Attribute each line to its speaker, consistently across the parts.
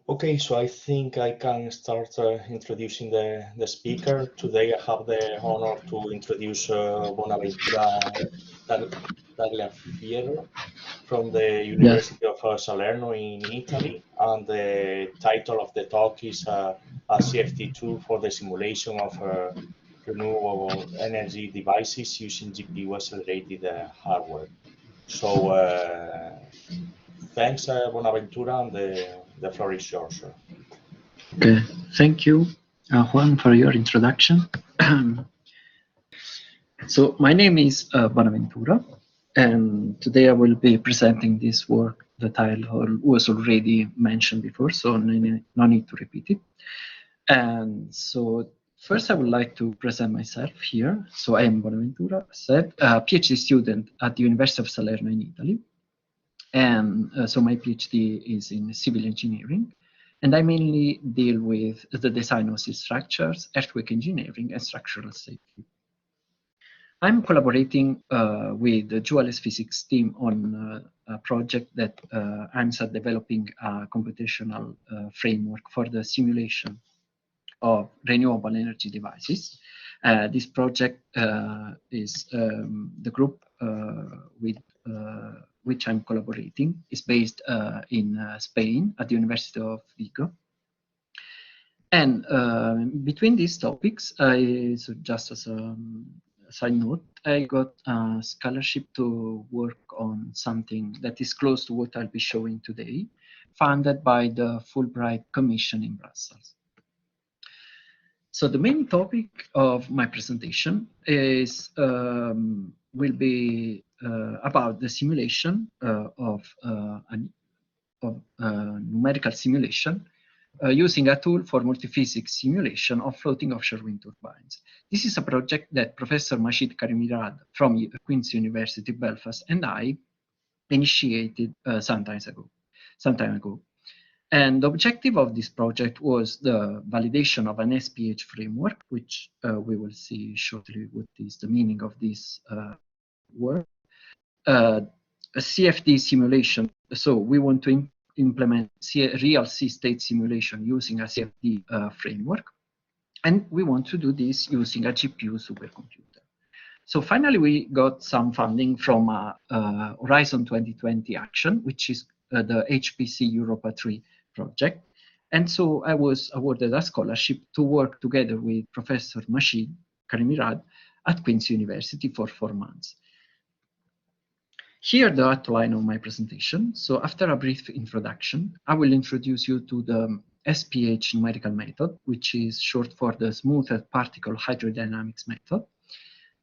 Speaker 1: Okay, so I think I can start introducing the speaker. Today I have the honor to introduce Bonaventura Tagliafierro from the
Speaker 2: Yes.
Speaker 1: University of Salerno in Italy, and the title of the talk is a CFD tool for the simulation of renewable energy devices using GPU accelerated hardware. So thanks, Bonaventura, and the floor is yours, sir.
Speaker 2: Okay. Thank you, Juan, for your introduction. So my name is Bonaventura, and today I will be presenting this work that I was already mentioned before, so no need to repeat it. And so first I would like to present myself here. So I am Bonaventura, said, a PhD student at the University of Salerno in Italy. And so my PhD is in civil engineering. And I mainly deal with the design of steel structures, earthquake engineering, and structural safety. I'm collaborating with the DualSPHysics team on a project that aims at developing a computational framework for the simulation of renewable energy devices. This project is the group with which I'm collaborating is based in Spain at the University of Vigo. And between these topics, so just as a side note, I got a scholarship to work on something that is close to what I'll be showing today, funded by the Fulbright Commission in Brussels. So the main topic of my presentation is will be about the simulation of numerical simulation using a tool for multiphysics simulation of floating offshore wind turbines. This is a project that Professor Madjid Karimirad from Queen's University Belfast and I initiated some time ago. And the objective of this project was the validation of an SPH framework, which we will see shortly what is the meaning of this word. A CFD simulation, so we want to implement real sea-state simulation using a CFD framework. And we want to do this using a GPU supercomputer. So finally, we got some funding from Horizon 2020 Action, which is the HPC Europa 3 project. And so I was awarded a scholarship to work together with Professor Madjid Karimirad at Queen's University for 4 months. Here the outline of my presentation. So after a brief introduction, I will introduce you to the SPH numerical method, which is short for the Smoothed Particle Hydrodynamics method.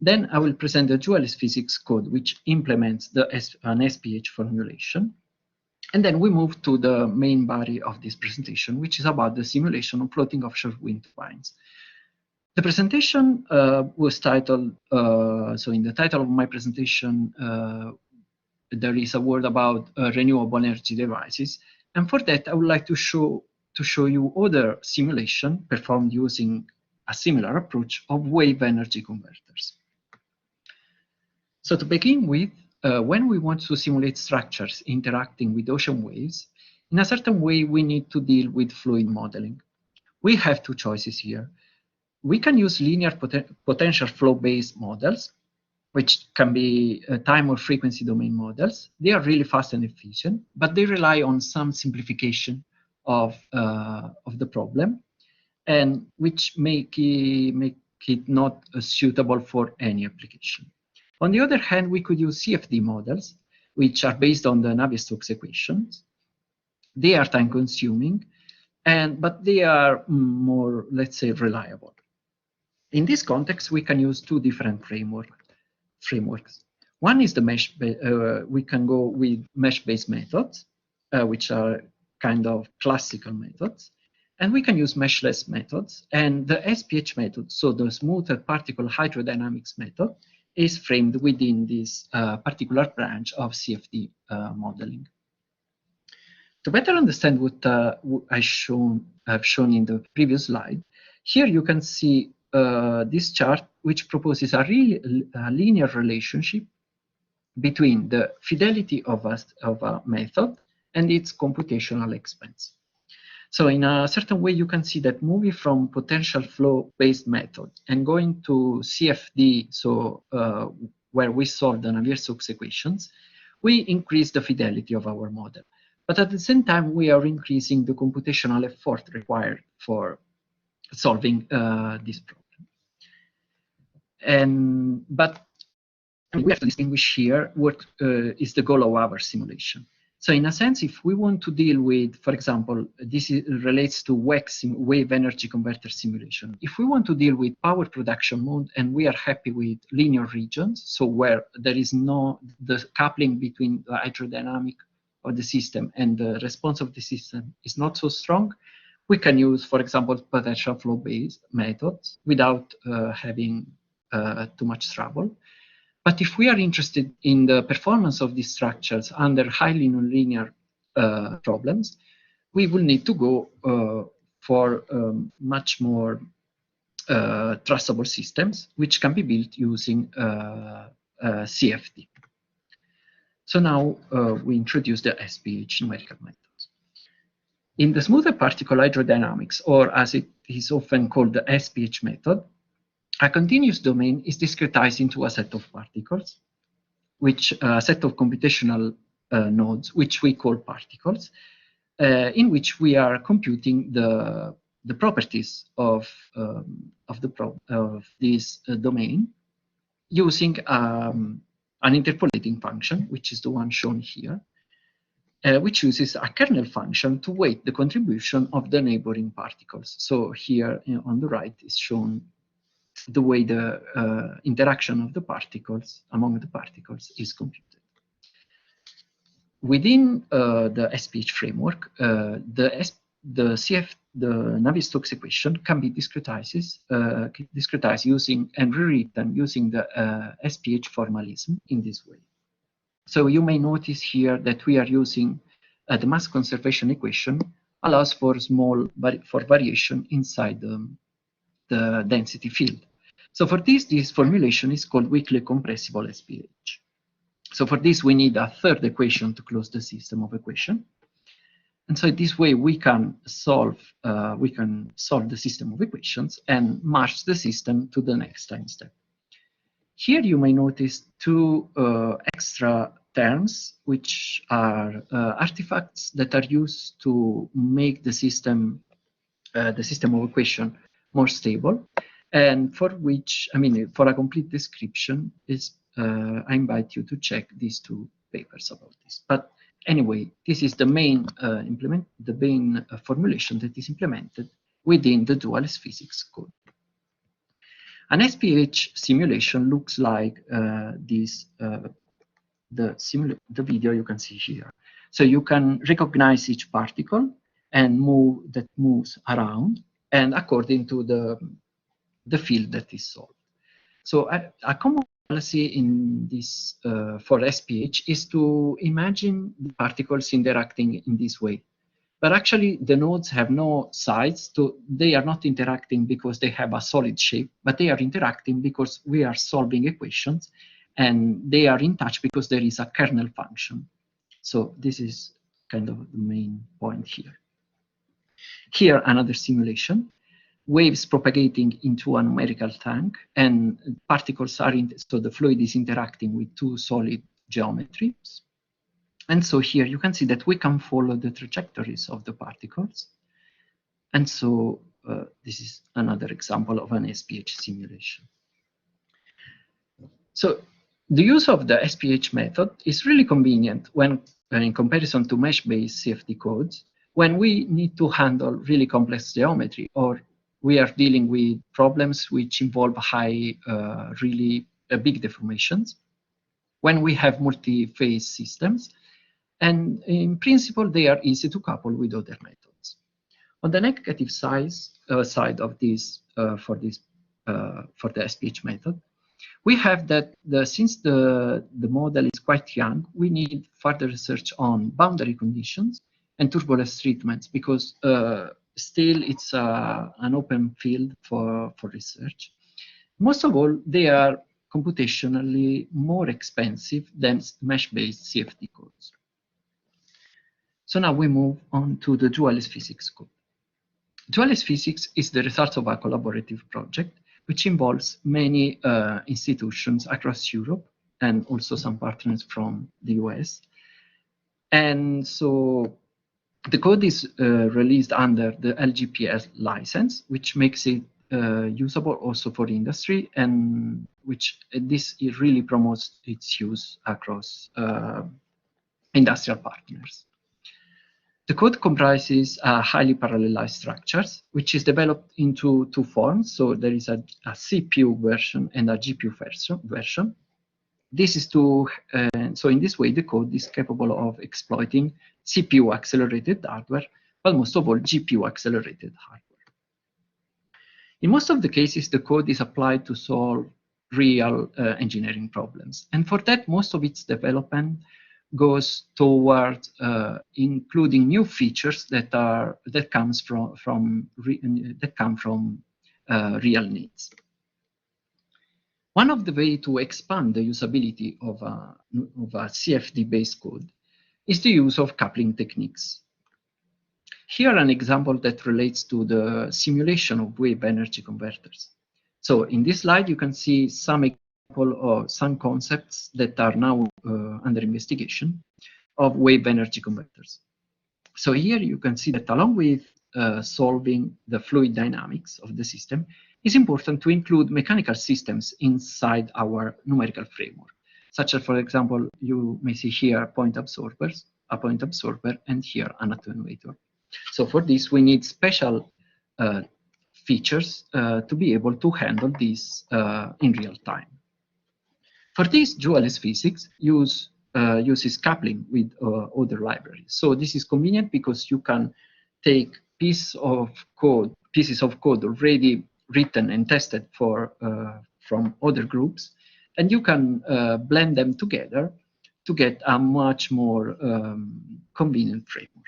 Speaker 2: Then I will present the DualSPHysics code, which implements an SPH formulation. And then we move to the main body of this presentation, which is about the simulation of floating offshore wind turbines. The presentation was titled, so in the title of my presentation, there is a word about renewable energy devices. And for that, I would like to show you other simulation performed using a similar approach of wave energy converters. So to begin with, when we want to simulate structures interacting with ocean waves, in a certain way, we need to deal with fluid modeling. We have two choices here. We can use linear potential flow-based models, which can be time or frequency domain models. They are really fast and efficient, but they rely on some simplification of the problem, and which make it not suitable for any application. On the other hand, we could use CFD models, which are based on the Navier-Stokes equations. They are time-consuming, but they are more, let's say, reliable. In this context, we can use two different frameworks. One is the mesh. We can go with mesh-based methods, which are kind of classical methods, and we can use meshless methods. And the SPH method, so the Smoothed Particle Hydrodynamics method, is framed within this particular branch of CFD modeling. To better understand what I've shown in the previous slide, here you can see this chart, which proposes a linear relationship between the fidelity of a method and its computational expense. So in a certain way, you can see that moving from potential flow-based method and going to CFD, so where we solve the Navier-Stokes equations, we increase the fidelity of our model. But at the same time, we are increasing the computational effort required for solving this problem. But we have to distinguish here what is the goal of our simulation. So in a sense, if we want to deal with, for example, this relates to WEC, wave energy converter simulation. If we want to deal with power production mode and we are happy with linear regions, so where there is the coupling between the hydrodynamic of the system and the response of the system is not so strong, we can use, for example, potential flow-based methods without having too much trouble. But if we are interested in the performance of these structures under highly nonlinear problems, we will need to go for much more trustable systems, which can be built using CFD. So now we introduce the SPH numerical methods. In the smoothed particle hydrodynamics, or as it is often called the SPH method, a continuous domain is discretized into a set of particles, which a set of computational nodes, which we call particles, in which we are computing the properties of this domain using an interpolating function, which is the one shown here, which uses a kernel function to weight the contribution of the neighboring particles. So here on the right is shown the way the interaction of the particles among the particles is computed. Within the SPH framework, the Navier-Stokes equation can be discretized using and rewritten using the SPH formalism in this way. So you may notice here that we are using the mass conservation equation allows for variation inside the density field. So for this formulation is called weakly compressible SPH. So for this, we need a third equation to close the system of equation. And so this way we can solve the system of equations and march the system to the next time step. Here you may notice two extra terms, which are artifacts that are used to make the system of equation more stable. And for which, for a complete description, I invite you to check these two papers about this. But anyway, this is the main formulation that is implemented within the DualSPHysics code. An SPH simulation looks like this. The video you can see here. So you can recognize each particle and that moves around, and according to the field that is solved. So a common policy in this for SPH is to imagine the particles interacting in this way. But actually, the nodes have no sides, so they are not interacting because they have a solid shape, but they are interacting because we are solving equations, and they are in touch because there is a kernel function. So this is kind of the main point here. Here, another simulation. Waves propagating into a numerical tank, and particles are so the fluid is interacting with two solid geometries. And so here you can see that we can follow the trajectories of the particles. And so this is another example of an SPH simulation. So the use of the SPH method is really convenient when in comparison to mesh-based CFD codes, when we need to handle really complex geometry, or we are dealing with problems which involve really big deformations, when we have multi-phase systems, and in principle, they are easy to couple with other methods. On the negative side of this, for the SPH method, we have that since the model is quite young, we need further research on boundary conditions and turbulence treatments, because still it's an open field for research. Most of all, they are computationally more expensive than mesh-based CFD codes. So now we move on to the DualSPHysics code. DualSPHysics is the result of a collaborative project which involves many institutions across Europe and also some partners from the US. And so the code is released under the LGPL license, which makes it usable also for industry, and it really promotes its use across industrial partners. The code comprises highly parallelized structures, which is developed into two forms. So there is a CPU version and a GPU version. This is so in this way, the code is capable of exploiting CPU accelerated hardware, but most of all, GPU accelerated hardware. In most of the cases, the code is applied to solve real engineering problems. And for that, most of its development goes towards including new features that come from real needs. One of the ways to expand the usability of a CFD-based code is the use of coupling techniques. Here, an example that relates to the simulation of wave energy converters. So in this slide, you can see some example of some concepts that are now under investigation of wave energy converters. So here you can see that along with solving the fluid dynamics of the system, it's important to include mechanical systems inside our numerical framework, such as, for example, you may see here point absorbers, a point absorber, and here an attenuator. So for this, we need special features to be able to handle this in real time. For this, DualSPHysics uses coupling with other libraries. So this is convenient because you can take pieces of code already written and tested from other groups, and you can blend them together to get a much more convenient framework.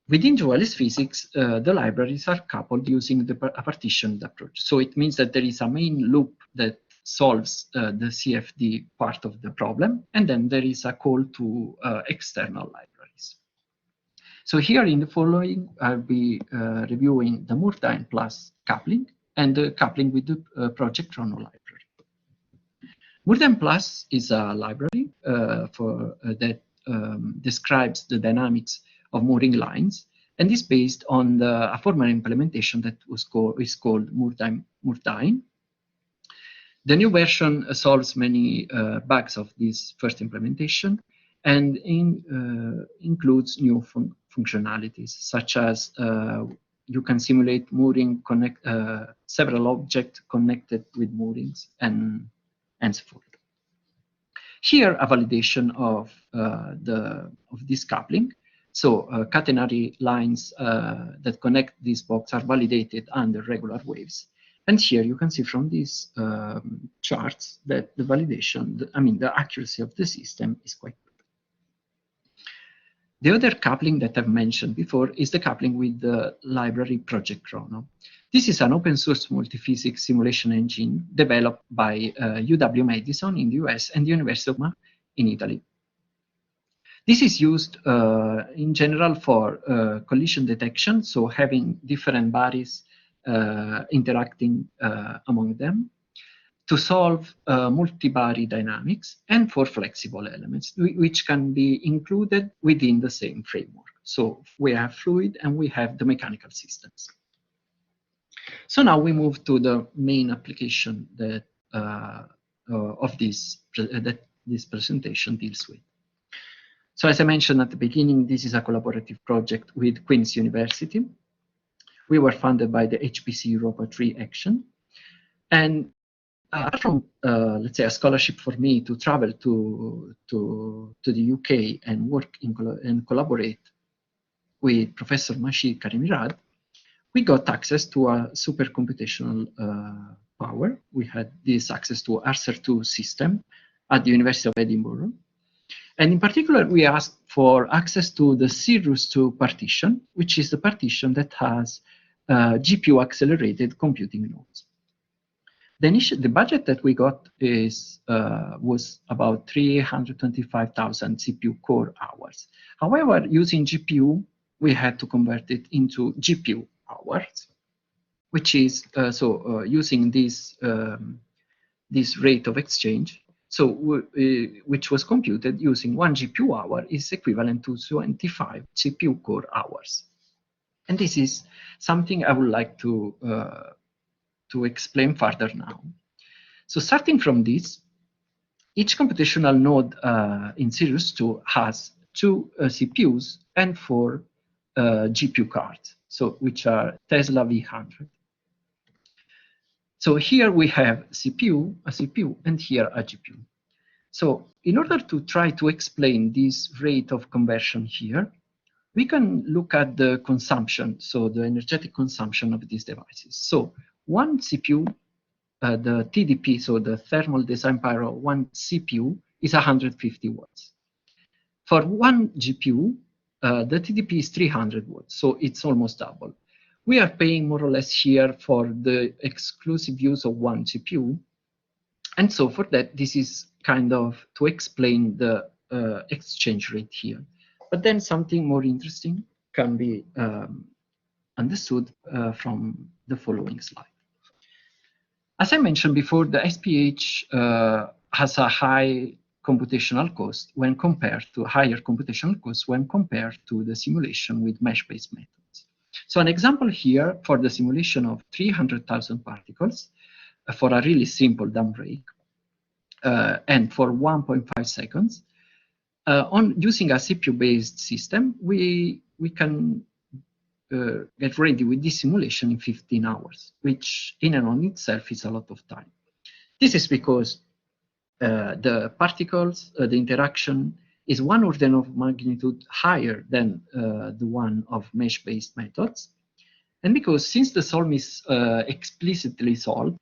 Speaker 2: Within DualSPHysics, the libraries are coupled using a partitioned approach. So it means that there is a main loop that solves the CFD part of the problem, and then there is a call to external libraries. So here in the following, I'll be reviewing the Murdyne plus coupling and the coupling with the Project Chrono library. Murdyne plus is a library that describes the dynamics of mooring lines, and is based on a former implementation that is called Murdyne. The new version solves many bugs of this first implementation, and includes new functionalities, such as you can simulate mooring, several objects connected with moorings, and so forth. Here, a validation of this coupling. So catenary lines that connect these boxes are validated under regular waves. And here you can see from these charts that the validation, the accuracy of the system is quite good. The other coupling that I've mentioned before is the coupling with the library Project Chrono. This is an open source multi-physics simulation engine developed by UW-Madison in the US and the University of Roma in Italy. This is used in general for collision detection, so having different bodies interacting among them, to solve multi-body dynamics, and for flexible elements, which can be included within the same framework. So we have fluid and we have the mechanical systems. So now we move to the main application that this presentation deals with. So as I mentioned at the beginning, this is a collaborative project with Queen's University. We were funded by the HPC Europa 3 Action. And apart from, let's say, a scholarship for me to travel to the UK and work and collaborate with Professor Madjid Karimirad, we got access to a supercomputational power. We had this access to ARCHER2 system at the University of Edinburgh. And in particular, we asked for access to the Cirrus 2 partition, which is the partition that has GPU accelerated computing nodes. The budget that we got was about 325,000 CPU core hours. However, using GPU, we had to convert it into GPU hours, which is using this this rate of exchange. So which was computed using 1 GPU hour is equivalent to 25 CPU core hours. And this is something I would like to explain further now. So starting from this, each computational node in Cirrus 2 has 2 CPUs and 4 GPU cards, so which are Tesla V100. So here we have a CPU, and here a GPU. So in order to try to explain this rate of conversion here, we can look at the consumption, so the energetic consumption of these devices. So one CPU, the TDP, so the thermal design power of one CPU is 150 watts. For one GPU, the TDP is 300 watts, so it's almost double. We are paying more or less here for the exclusive use of one GPU. And so for that, this is kind of to explain the exchange rate here. But then something more interesting can be understood from the following slide. As I mentioned before, the SPH has a high computational cost when compared to higher computational cost when compared to the simulation with mesh-based methods. So an example here for the simulation of 300,000 particles for a really simple dumb break and for 1.5 seconds, on using a CPU-based system, we can get ready with this simulation in 15 hours, which in and on itself is a lot of time. This is because the particles, the interaction is 1 order of magnitude higher than the one of mesh-based methods. And because since the solve is explicitly solved,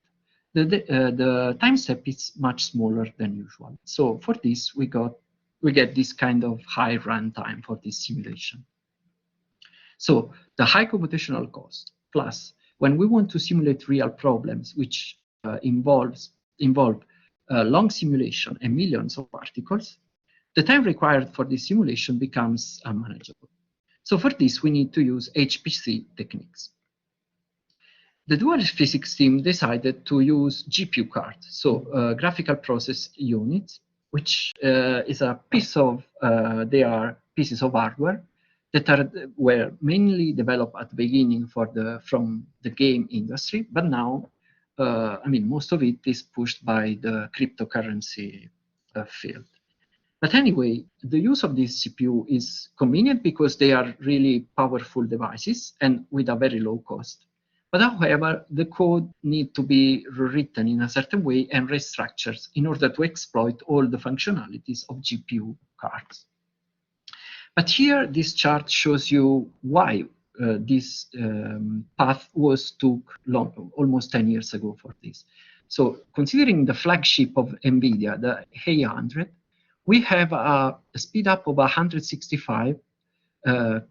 Speaker 2: the time step is much smaller than usual. So for this, we get this kind of high runtime for this simulation. So the high computational cost, plus when we want to simulate real problems, which involve long simulation and millions of particles, the time required for this simulation becomes unmanageable. So for this, we need to use HPC techniques. The DualSPHysics team decided to use GPU cards, so graphical process units, which is a piece of, they are pieces of hardware that were mainly developed at the beginning from the game industry, but now, I mean, most of it is pushed by the cryptocurrency field. But anyway, the use of this CPU is convenient because they are really powerful devices and with a very low cost. But however, the code needs to be rewritten in a certain way and restructured in order to exploit all the functionalities of GPU cards. But here, this chart shows you why this path took long, almost 10 years ago for this. So considering the flagship of NVIDIA, the A100, we have a speed up of 165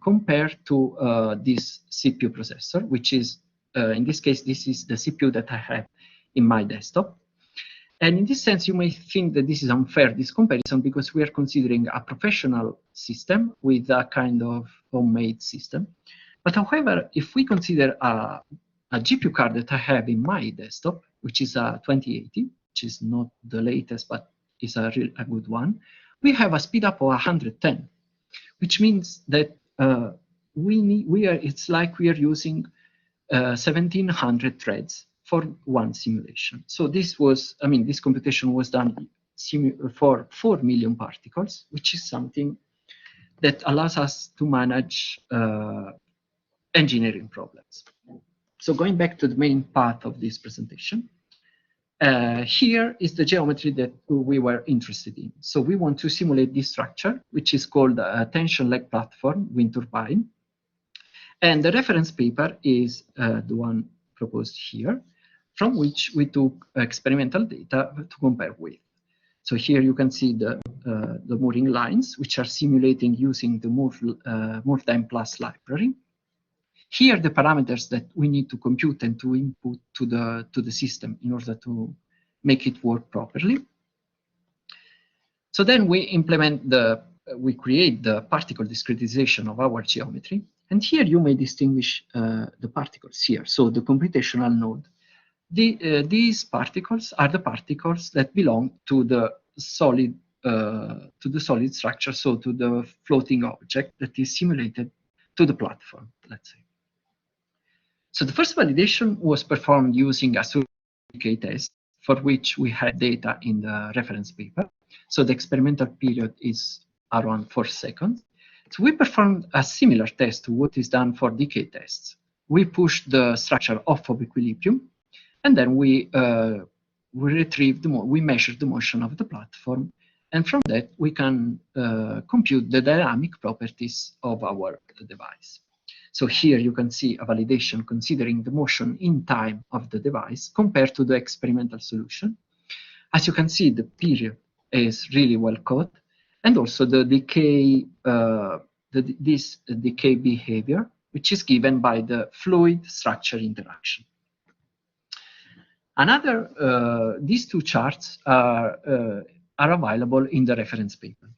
Speaker 2: compared to this CPU processor, which is, in this case, this is the CPU that I have in my desktop. And in this sense, you may think that this is unfair, this comparison, because we are considering a professional system with a kind of homemade system. But however, if we consider a GPU card that I have in my desktop, which is a 2080, which is not the latest, but is a good one, we have a speed up of 110, which means that it's like we are using 1700 threads for one simulation. So this was, I mean, this computation was done for 4 million particles, which is something that allows us to manage engineering problems. So going back to the main part of this presentation, here is the geometry that we were interested in. So we want to simulate this structure, which is called a tension leg platform wind turbine. And the reference paper is the one proposed here, from which we took experimental data to compare with. So here you can see the mooring lines, which are simulating using the MoorTime Plus library. Here, the parameters that we need to compute and to input to the system in order to make it work properly. So then we create the particle discretization of our geometry. And here you may distinguish the particles here. So the computational node. These particles are the particles that belong to the solid structure, so to the floating object that is simulated to the platform, let's say. So the first validation was performed using a DECAY test, for which we had data in the reference paper. So the experimental period is around 4 seconds. So we performed a similar test to what is done for DECAY tests. We pushed the structure off of equilibrium, and then we measured the motion of the platform, and from that we can compute the dynamic properties of our device. So here you can see a validation considering the motion in time of the device compared to the experimental solution. As you can see, the period is really well caught, and also the decay, this decay behavior, which is given by the fluid structure interaction. These two charts are available in the reference paper.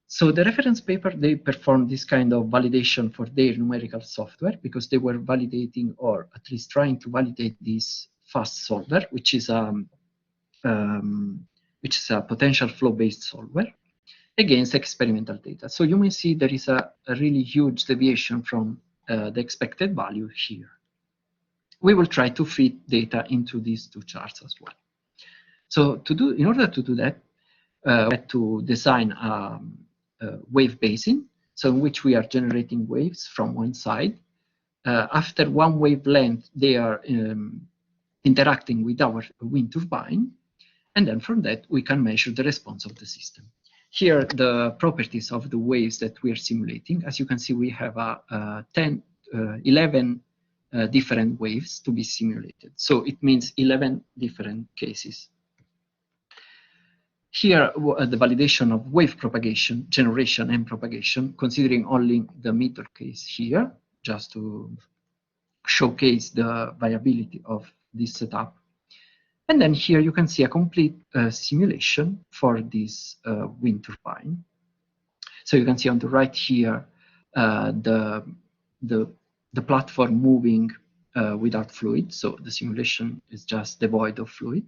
Speaker 2: So the reference paper, they performed this kind of validation for their numerical software because they were validating, or at least trying to validate, this fast solver, which is a potential flow-based solver against experimental data. So you may see there is a really huge deviation from the expected value here. We will try to fit data into these two charts as well. So in order to do that, we had to design a wave basin, so in which we are generating waves from one side. After one wavelength, they are interacting with our wind turbine, and then from that we can measure the response of the system. Here, the properties of the waves that we are simulating. As you can see, we have 11 different waves to be simulated. So it means 11 different cases. Here, the validation of wave propagation, generation and propagation, considering only the middle case here, just to showcase the viability of this setup. And then here you can see a complete simulation for this wind turbine. So you can see on the right here, the platform moving without fluid. So the simulation is just devoid of fluid.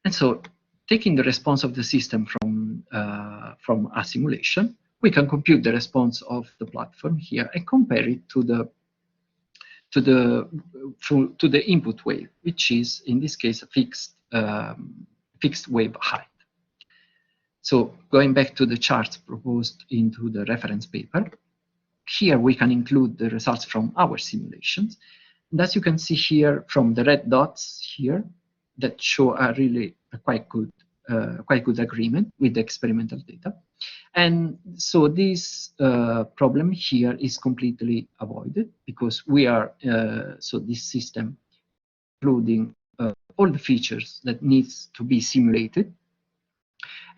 Speaker 2: And so, taking the response of the system from a simulation, we can compute the response of the platform here and compare it to the input wave, which is in this case a fixed wave height. So going back to the charts proposed into the reference paper, here we can include the results from our simulations. And as you can see here from the red dots here, that show a really quite good agreement with the experimental data. And so this problem here is completely avoided because we are, so this system, including all the features that needs to be simulated.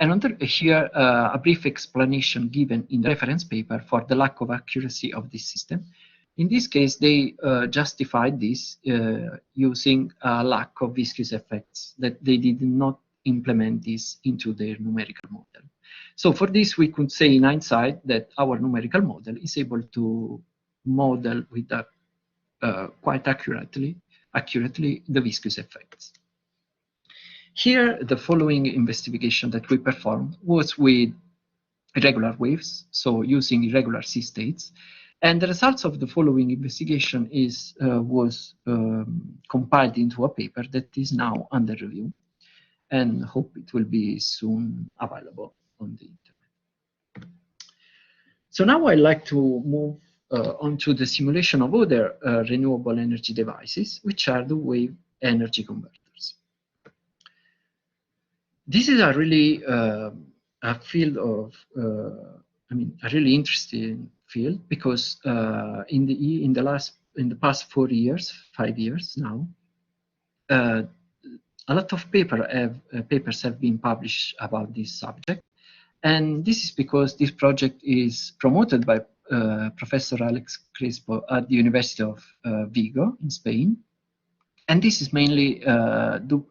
Speaker 2: And under here, a brief explanation given in the reference paper for the lack of accuracy of this system. In this case, they justified this using a lack of viscous effects, that they did not implement this into their numerical model. So for this, we could say in hindsight that our numerical model is able to model with quite accurately the viscous effects. Here, the following investigation that we performed was with irregular waves, so using irregular sea states. And the results of the following investigation was compiled into a paper that is now under review, and hope it will be soon available on the internet. So now I'd like to move on to the simulation of other renewable energy devices, which are the wave energy converters. This is a really a field of, a really interesting field because in the past 5 years now, a lot of papers have been published about this subject, and this is because this project is promoted by Professor Alex Crespo at the University of Vigo in Spain, and this is mainly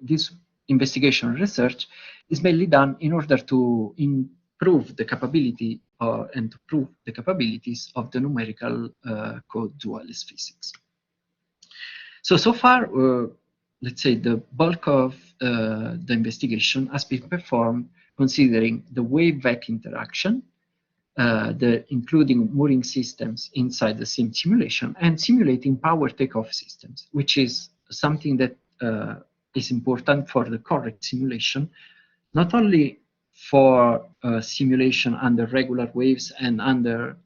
Speaker 2: this investigation research is mainly done in order to prove the capability and to prove the capabilities of the numerical code DualSPHysics. So far, let's say the bulk of the investigation has been performed considering the wave-back interaction, including mooring systems inside the same simulation, and simulating power takeoff systems, which is something that is important for the correct simulation, not only for simulation under regular waves and under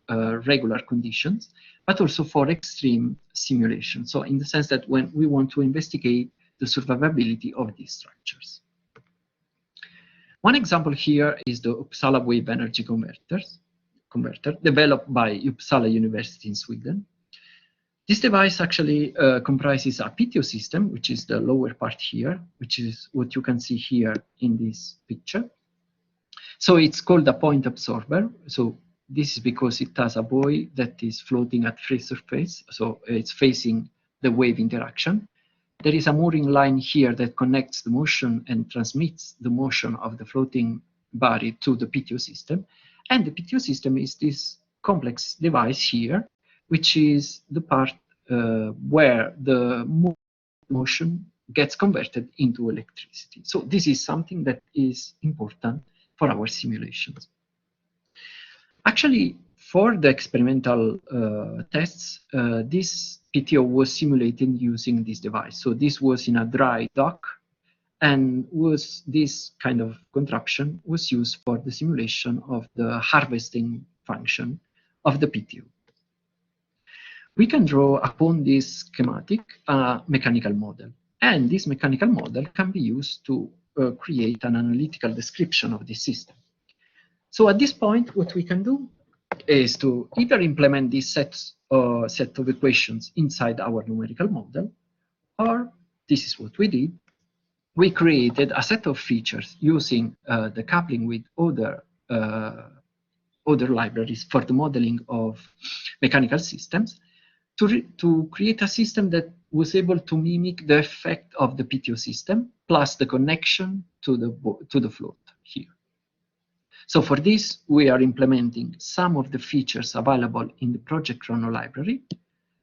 Speaker 2: regular conditions, but also for extreme simulation. So in the sense that when we want to investigate the survivability of these structures. One example here is the UPPSALA wave energy converter developed by Uppsala University in Sweden. This device actually comprises a PTO system, which is the lower part here, which is what you can see here in this picture. So it's called a point absorber. So this is because it has a buoy that is floating at free surface. So it's facing the wave interaction. There is a mooring line here that connects the motion and transmits the motion of the floating body to the PTO system. And the PTO system is this complex device here, which is the part where the motion gets converted into electricity. So this is something that is important for our simulations. Actually, for the experimental tests, this PTO was simulated using this device. So this was in a dry dock, and this kind of contraption was used for the simulation of the harvesting function of the PTO. We can draw upon this schematic a mechanical model, and this mechanical model can be used to create an analytical description of this system. So at this point, what we can do is to either implement this set of equations inside our numerical model, or this is what we did. We created a set of features using the coupling with other libraries for the modeling of mechanical systems to create a system that was able to mimic the effect of the PTO system plus the connection to the float here. So for this, we are implementing some of the features available in the Project Chrono library.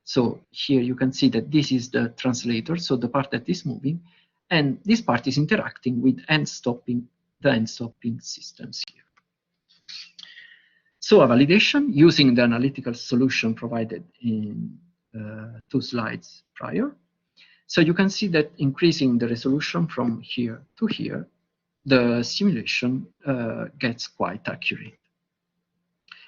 Speaker 2: So here you can see that this is the translator, so the part that is moving, and this part is interacting with the end-stopping systems here. So a validation using the analytical solution provided in 2 slides prior. So you can see that increasing the resolution from here to here, the simulation gets quite accurate.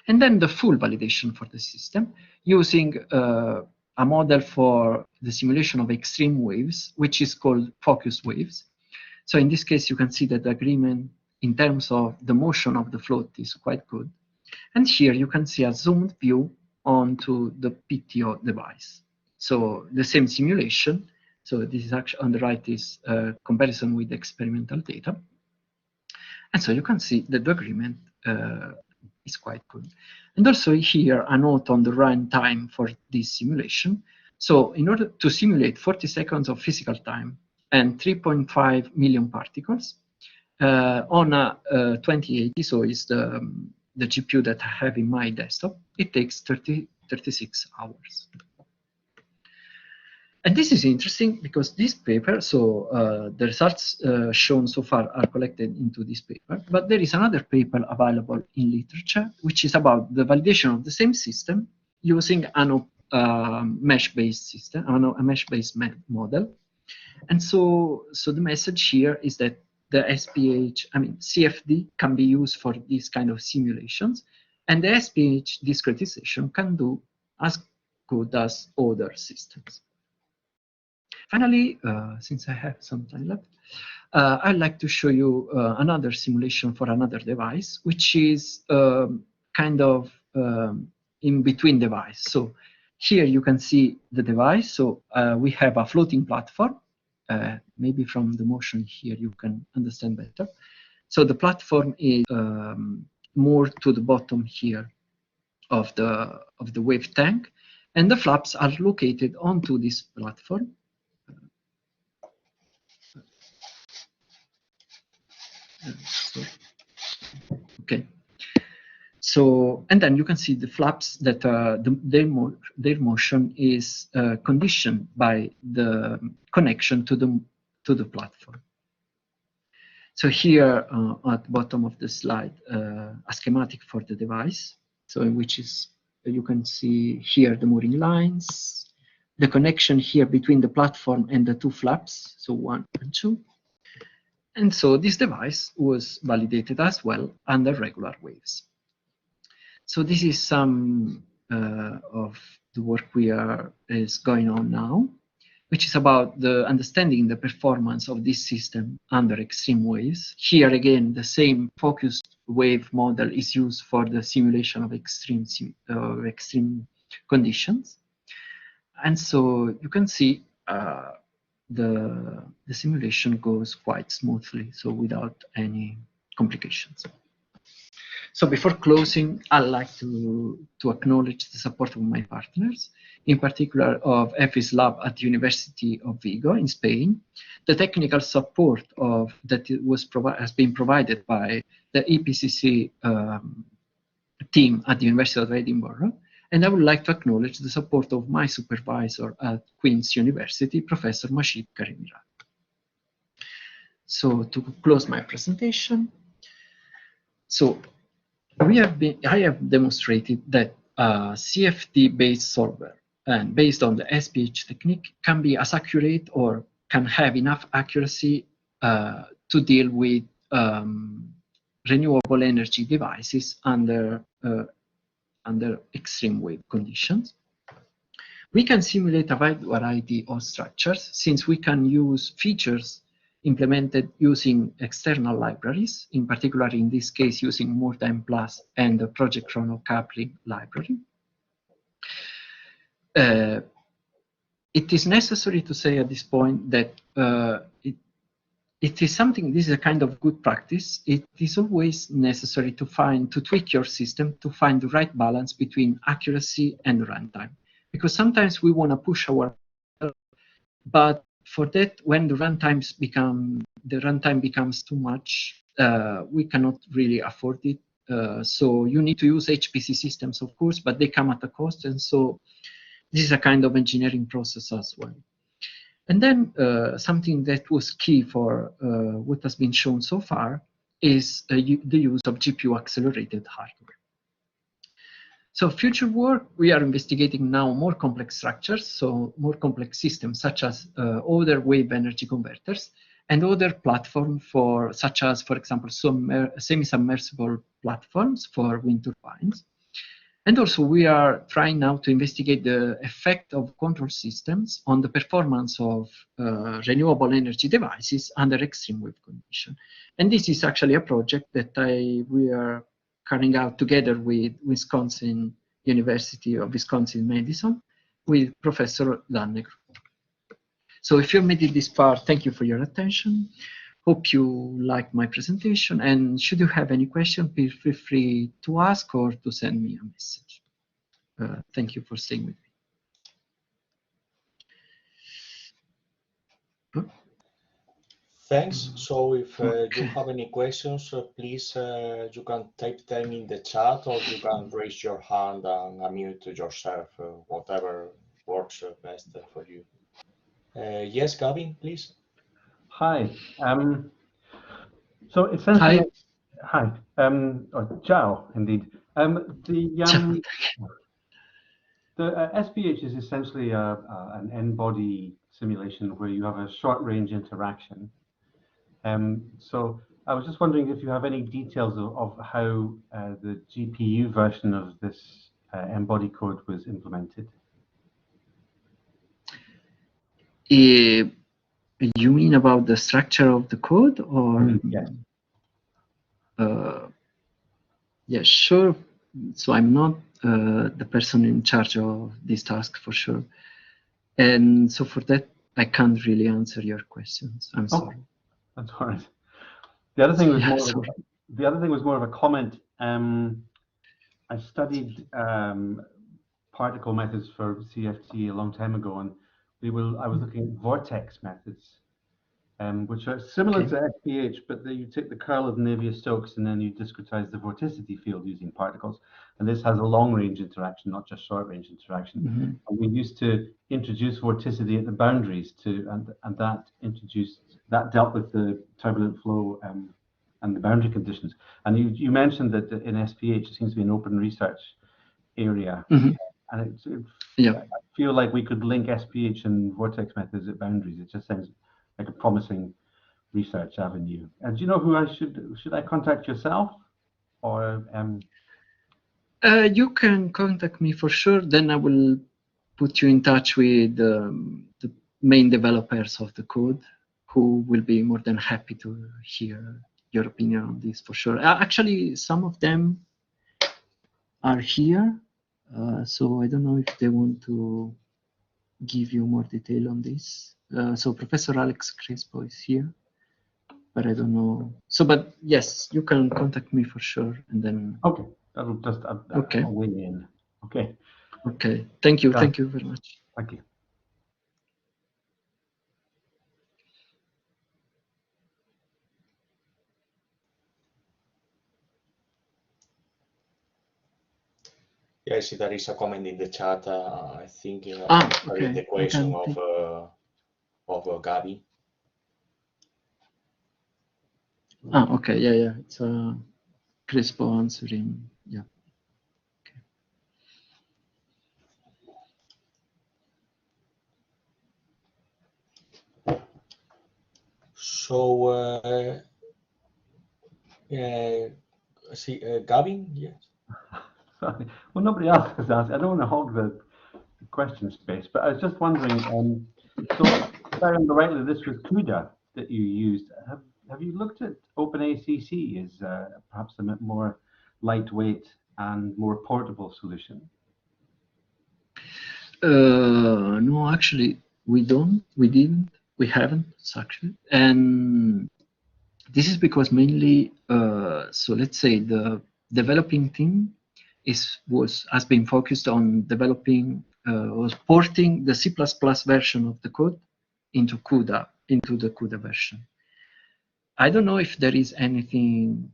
Speaker 2: And then the full validation for the system using a model for the simulation of extreme waves, which is called focus waves. So in this case, you can see that the agreement in terms of the motion of the float is quite good. And here you can see a zoomed view onto the PTO device. So the same simulation. So this is actually on the right is comparison with experimental data. And so you can see that the agreement is quite good. And also here a note on the runtime for this simulation. So in order to simulate 40 seconds of physical time and 3.5 million particles on a 2080, so it's the GPU that I have in my desktop, it takes 36 hours. And this is interesting because this paper, so the results shown so far are collected into this paper, but there is another paper available in literature, which is about the validation of the same system using a mesh-based system, a mesh-based model. And so the message here is that the CFD can be used for these kind of simulations, and the SPH discretization can do as good as other systems. Finally, since I have some time left, I'd like to show you another simulation for another device, which is kind of in between device. So here you can see the device. So we have a floating platform. Maybe from the motion here you can understand better. So the platform is more to the bottom here of the wave tank, and the flaps are located onto this platform. Okay, So, and then you can see the flaps that their motion is conditioned by the connection to the platform. So here at the bottom of the slide, a schematic for the device. So in which is you can see here the mooring lines, the connection here between the platform and the two flaps, so 1 and 2. And so this device was validated as well under regular waves. So this is some of the work is going on now, which is about the understanding the performance of this system under extreme waves. Here again, the same focused wave model is used for the simulation of extreme conditions. And so you can see the simulation goes quite smoothly, so without any complications. So before closing, I'd like to acknowledge the support of my partners, in particular of EFI's lab at the University of Vigo in Spain, the technical support that has been provided by the EPCC team at the University of Edinburgh, and I would like to acknowledge the support of my supervisor at Queen's University, Professor Madjid Karimirad. So to close my presentation, so I have demonstrated that a CFD-based solver and based on the SPH technique can be as accurate or can have enough accuracy to deal with renewable energy devices under extreme wave conditions. We can simulate a wide variety of structures since we can use features implemented using external libraries, in particular in this case using MoreTime Plus and the Project Chrono coupling library. It is necessary to say at this point that it is something, this is a kind of good practice. It is always necessary to tweak your system to find the right balance between accuracy and runtime. Because sometimes we want to push our, but for that, when the runtime becomes too much, we cannot really afford it. So you need to use HPC systems, of course, but they come at a cost. And so this is a kind of engineering process as well. And then something that was key for what has been shown so far is the use of GPU accelerated hardware. So future work, we are investigating now more complex structures, so more complex systems such as other wave energy converters and other platforms such as, for example, some semi-submersible platforms for wind turbines. And also we are trying now to investigate the effect of control systems on the performance of renewable energy devices under extreme wave condition. And this is actually a project that we are carrying out together with University of Wisconsin-Madison with Professor Dannegro. So if you made it this far, thank you for your attention. Hope you liked my presentation, and should you have any question, please feel free to ask or to send me a message. Thank you for staying with me.
Speaker 1: Thanks. So if you have any questions, please, you can type them in the chat or you can raise your hand and unmute yourself, whatever works best for you. Yes, Gavin, please.
Speaker 3: Hi. So essentially, hi. Or ciao, indeed. The SPH is essentially an n-body simulation where you have a short-range interaction. So I was just wondering if you have any details of how the GPU version of this n-body code was implemented.
Speaker 2: You mean about the structure of the code, or?
Speaker 3: Yes.
Speaker 2: Yeah, sure. So I'm not the person in charge of this task for sure. And so for that, I can't really answer your questions. I'm sorry.
Speaker 3: That's all right. The other thing was more of a comment. I studied particle methods for CFD a long time ago, and I was looking at vortex methods. which are similar
Speaker 2: Okay.
Speaker 3: to SPH, but you take the curl of Navier-Stokes and then you discretize the vorticity field using particles. And this has a long-range interaction, not just short-range interaction.
Speaker 2: Mm-hmm.
Speaker 3: And we used to introduce vorticity at the boundaries and that dealt with the turbulent flow and the boundary conditions. And you mentioned that in SPH, it seems to be an open research area.
Speaker 2: Mm-hmm.
Speaker 3: And
Speaker 2: Yeah.
Speaker 3: I feel like we could link SPH and vortex methods at boundaries. It just sounds like a promising research avenue. And do you know who should I contact yourself or
Speaker 2: You can contact me for sure. Then I will put you in touch with the main developers of the code, who will be more than happy to hear your opinion on this for sure. Actually, some of them are here, so I don't know if they want to give you more detail on this. So Professor Alex Crespo is here, but I don't know. So, but yes, you can contact me for sure, and then.
Speaker 3: Okay, that'll just
Speaker 2: Okay.
Speaker 3: I'll weigh in. Okay.
Speaker 2: Okay. Thank you.
Speaker 3: Yeah.
Speaker 2: Thank you very much.
Speaker 3: Thank you.
Speaker 1: Yeah, I see there is a comment in the chat. I think
Speaker 2: Okay.
Speaker 1: the question of Gabby.
Speaker 2: Okay. Yeah. It's Crespo answering. Yeah.
Speaker 1: Okay. So, see, Gavin, yes.
Speaker 3: Sorry. Well, nobody else has asked. I don't want to hog the question space, but I was just wondering. So, if I remember rightly, this was CUDA that you used. Have you looked at OpenACC as perhaps a bit more lightweight and more portable solution?
Speaker 2: No, actually, we don't. We didn't. We haven't actually, and this is because mainly. So let's say the developing team has been focused on developing was porting the C++ version of the code into CUDA, into the CUDA version. I don't know if there is anything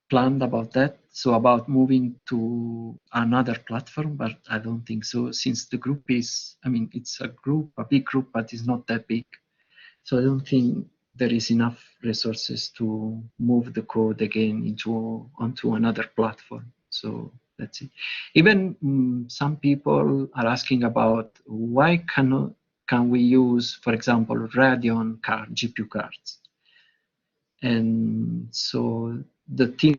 Speaker 2: planned about that, so about moving to another platform, but I don't think so, since the group is, I mean, it's a big group, but it's not that big. So I don't think there is enough resources to move the code again onto another platform. So that's it. Even some people are asking about why can we use, for example, Radeon GPU cards? And so the team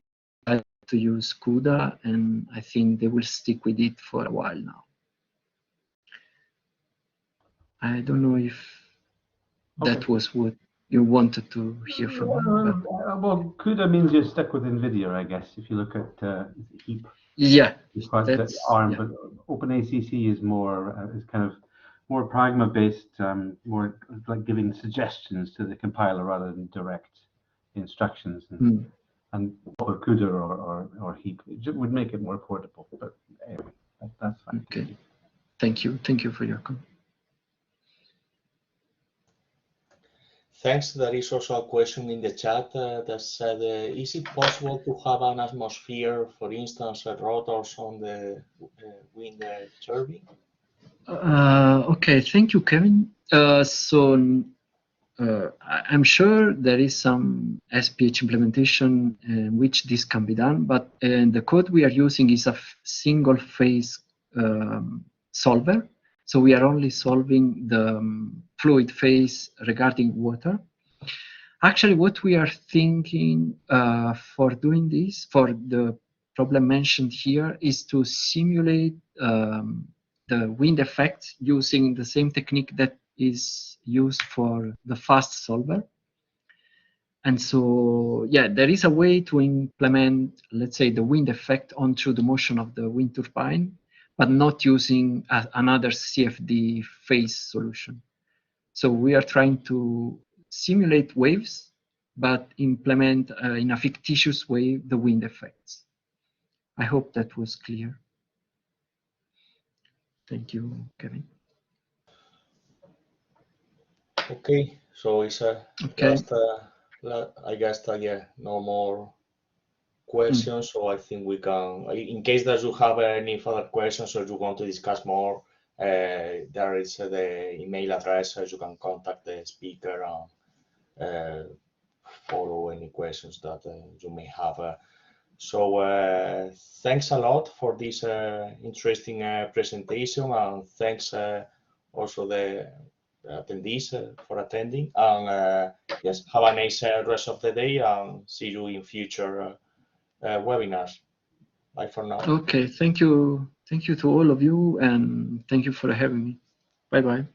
Speaker 2: tried to use CUDA, and I think they will stick with it for a while now. I don't know if that was what you wanted to hear from me.
Speaker 3: Well, CUDA means you stick with NVIDIA, I guess, if you look at heap.
Speaker 2: Yeah,
Speaker 3: that's ARM, yeah. But OpenACC is more is kind of more pragma-based, more like giving suggestions to the compiler rather than direct instructions. And or CUDA or heap, it would make it more portable. But anyway, that's fine.
Speaker 2: Okay, thank you for your comment.
Speaker 1: Thanks. There is also a question in the chat that said, is it possible to have an atmosphere, for instance, rotors on the wind turbine?
Speaker 2: Okay, thank you, Kevin. I'm sure there is some SPH implementation in which this can be done, but the code we are using is a single phase solver. So we are only solving the fluid phase regarding water. Actually, what we are thinking for doing this, for the problem mentioned here, is to simulate the wind effect using the same technique that is used for the fast solver. And so, yeah, there is a way to implement, let's say, the wind effect onto the motion of the wind turbine, but not using another CFD phase solution. So we are trying to simulate waves, but implement in a fictitious way the wind effects. I hope that was clear. Thank you, Kevin.
Speaker 1: Okay, so it's
Speaker 2: Okay.
Speaker 1: just I guess yeah, no more questions. So I think we can, in case that you have any further questions or you want to discuss more, there is the email address. You can contact the speaker and follow any questions that you may have. So thanks a lot for this interesting presentation, and thanks also the attendees for attending. And yes, have a nice rest of the day, and see you in future webinars. Bye for now.
Speaker 2: Okay, thank you to all of you, and thank you for having me. Bye bye.